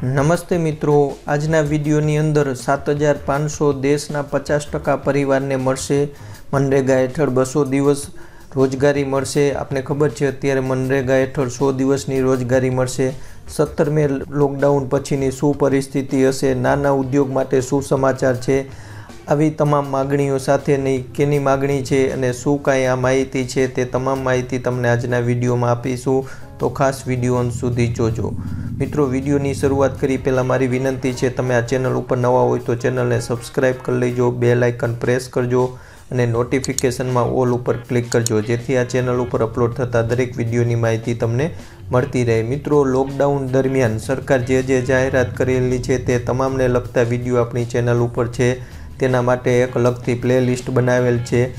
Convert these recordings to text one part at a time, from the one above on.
નમસ્તે મિત્રો, આજના વિડીયોની અંદર 7500 દેશના 50% પરિવારને મળશે મનરેગા હેઠળ 200 દિવસ રોજગારી મળશે। આપને ખબર છે અત્યારે મનરેગા હેઠળ 100 દિવસની રોજગારી મળશે। 17મે લોકડાઉન પછીની શું પરિસ્થિતિ હશે, નાના ઉદ્યોગ માટે શું સમાચાર છે, આવી તમામ માગણીઓ સાથેની કેની માગણી છે અને શું કાંઈ આ માહિતી છે તે તમામ માહિતી તમને આજના વિડીયોમાં આપીશું, તો ખાસ વિડીયો અંત સુધી જોજો। મિત્રો, વિડીયોની શરૂઆત કરી પહેલાં મારી વિનંતી છે, તમે આ ચેનલ ઉપર નવા હોય તો ચેનલને સબસ્ક્રાઈબ કરી લેજો, બેલ આઇકન પ્રેસ કરજો અને નોટિફિકેશનમાં ઓલ ઉપર ક્લિક કરજો, જેથી આ ચેનલ ઉપર અપલોડ થતા દરેક વિડીયોની માહિતી તમને મળતી રહે। મિત્રો, લોકડાઉન દરમિયાન સરકાર જે જાહેરાત કરેલી છે તે તમામને લગતા વિડીયો આપણી ચેનલ ઉપર છે। તેના માટે એક અલગથી પ્લેલિસ્ટ બનાવેલ છે।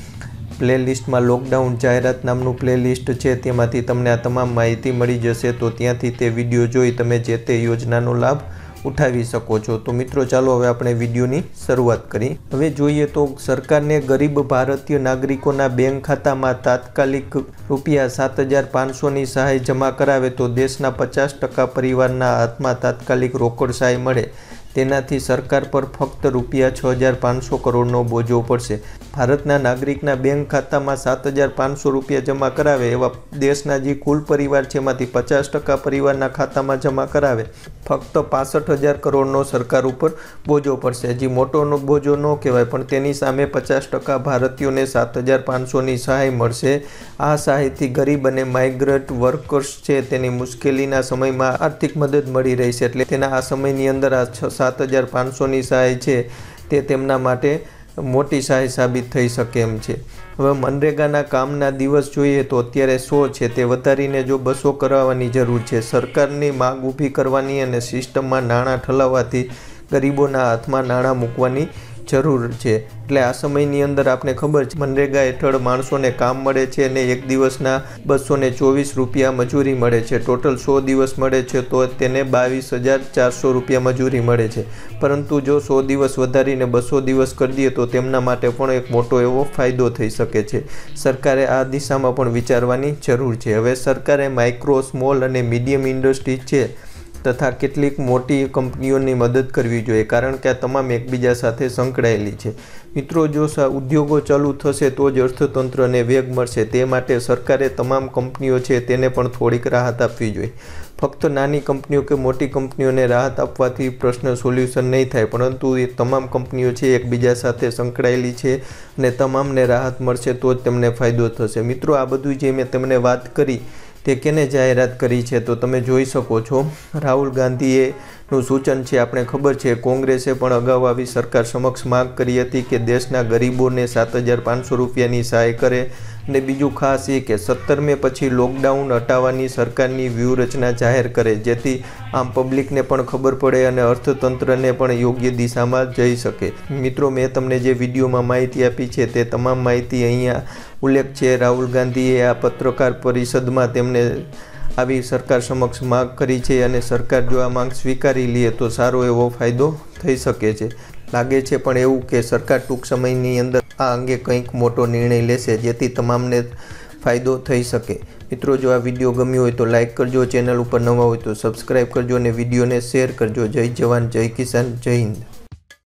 પ્લેલિસ્ટમાં લોકડાઉન જાહેરાત નામનું પ્લેલિસ્ટ છે, તેમાંથી તમને આ તમામ માહિતી મળી જશે, તો ત્યાંથી તે વિડીયો જોઈ તમે જે તે યોજનાનો લાભ ઉઠાવી શકો છો। તો મિત્રો, ચાલો હવે આપણે વિડીયોની શરૂઆત કરી। હવે જોઈએ તો સરકારને ગરીબ ભારતીય નાગરિકોના બેંક ખાતામાં તાત્કાલિક ₹7500ની સહાય જમા કરાવે તો દેશના 50% પરિવારના હાથમાં તાત્કાલિક રોકડ સહાય મળે। તેનાથી સરકાર પર ફક્ત ₹6500 કરોડનો બોજો પડશે। ભારતના નાગરિકના બેંક ખાતામાં ₹7500 જમા કરાવે એવા દેશના જે કુલ પરિવાર છે એમાંથી 50% પરિવારના ખાતામાં જમા કરાવે ફક્ત 65000 કરોડનો સરકાર ઉપર બોજો પડશે। હજી મોટોનો બોજો ન કહેવાય, પણ તેની સામે 50% ભારતીયોને 7500ની સહાય મળશે। આ સહાયથી ગરીબ અને માઇગ્રન્ટ વર્કર્સ છે તેની મુશ્કેલીના સમયમાં આર્થિક મદદ મળી રહી છે, એટલે તેના આ સમયની અંદર આ 7500ની સહાય છે તે તેમના માટે મોટી સહાય સાબિત થઈ શકે એમ છે। હવે મનરેગાના કામના દિવસ જોઈએ તો અત્યારે 100 છે, તે વધારીને જો 200 કરાવવાની જરૂર છે। સરકારની માંગ ઊભી કરવાની અને સિસ્ટમમાં નાણાં ઠલવવાથી ગરીબોના હાથમાં નાણાં મૂકવાની જરૂર છે। એટલે આ સમયની અંદર આપણે ખબર છે મનરેગા હેઠળ માણસોને કામ મળે છે અને એક દિવસના ₹224 મજૂરી મળે છે। ટોટલ 100 દિવસ મળે છે તો તેને ₹22400 મજૂરી મળે છે, પરંતુ જો 100 દિવસ વધારીને 200 દિવસ કરી દઈએ તો તેમના માટે પણ એક મોટો એવો ફાયદો થઈ શકે છે। સરકારે આ દિશામાં પણ વિચારવાની જરૂર છે। હવે સરકારે માઇક્રો, સ્મોલ અને મીડિયમ ઇન્ડસ્ટ્રી છે તથા કેટલીક મોટી કંપનીઓની મદદ કરવી જોઈએ, કારણ કે આ તમામ એકબીજા સાથે સંકળાયેલી છે। મિત્રો, જો ઉદ્યોગો ચાલુ થશે તો જ અર્થતંત્રને વેગ મળશે, તે માટે સરકારે તમામ કંપનીઓ છે તેને પણ થોડીક રાહત આપવી જોઈએ। ફક્ત નાની કંપનીઓ કે મોટી કંપનીઓને રાહત આપવાથી પ્રશ્ન સોલ્યુશન નહીં થાય, પરંતુ એ તમામ કંપનીઓ છે એકબીજા સાથે સંકળાયેલી છે અને તમામને રાહત મળશે તો જ તેમને ફાયદો થશે। મિત્રો, આ બધું જે મેં તમને વાત કરી તે કેને જાહેરાત કરી છે તો તમે જોઈ શકો છો, રાહુલ ગાંધીએનું સૂચન છે। આપણે ખબર છે કોંગ્રેસે પણ અગાઉ આવી સરકાર સમક્ષ માંગ કરી હતી કે દેશના ગરીબોને ₹7500ની સહાય કરે, અને બીજું ખાસ એ કે 17મે પછી લોકડાઉન હટાવવાની સરકારની વ્યૂહરચના જાહેર કરે, જેથી આમ પબ્લિકને પણ ખબર પડે અને અર્થતંત્રને પણ યોગ્ય દિશામાં જઈ શકે। મિત્રો, મેં તમને જે વિડીયોમાં માહિતી આપી છે તે તમામ માહિતી અહીંયા ઉલ્લેખ છે। રાહુલ ગાંધીએ આ પત્રકાર પરિષદમાં તેમને આવી સરકાર સમક્ષ માંગ કરી છે અને સરકાર જો આ માંગ સ્વીકારી લે તો સારો એવો ફાયદો થઈ શકે છે। લાગે છે પણ એવું કે સરકાર ટૂંક સમયની અંદર આ અંગે કંઈક મોટો નિર્ણય લેશે, જેથી તમામને ફાયદો થઈ શકે। મિત્રો, જો આ વિડીયો ગમ્યો હોય તો લાઇક કરજો, ચેનલ ઉપર નવા હોય તો સબસ્ક્રાઈબ કરજો અને વિડીયોને શેર કરજો। જય જવાન, જય કિસાન, જય હિન્દ।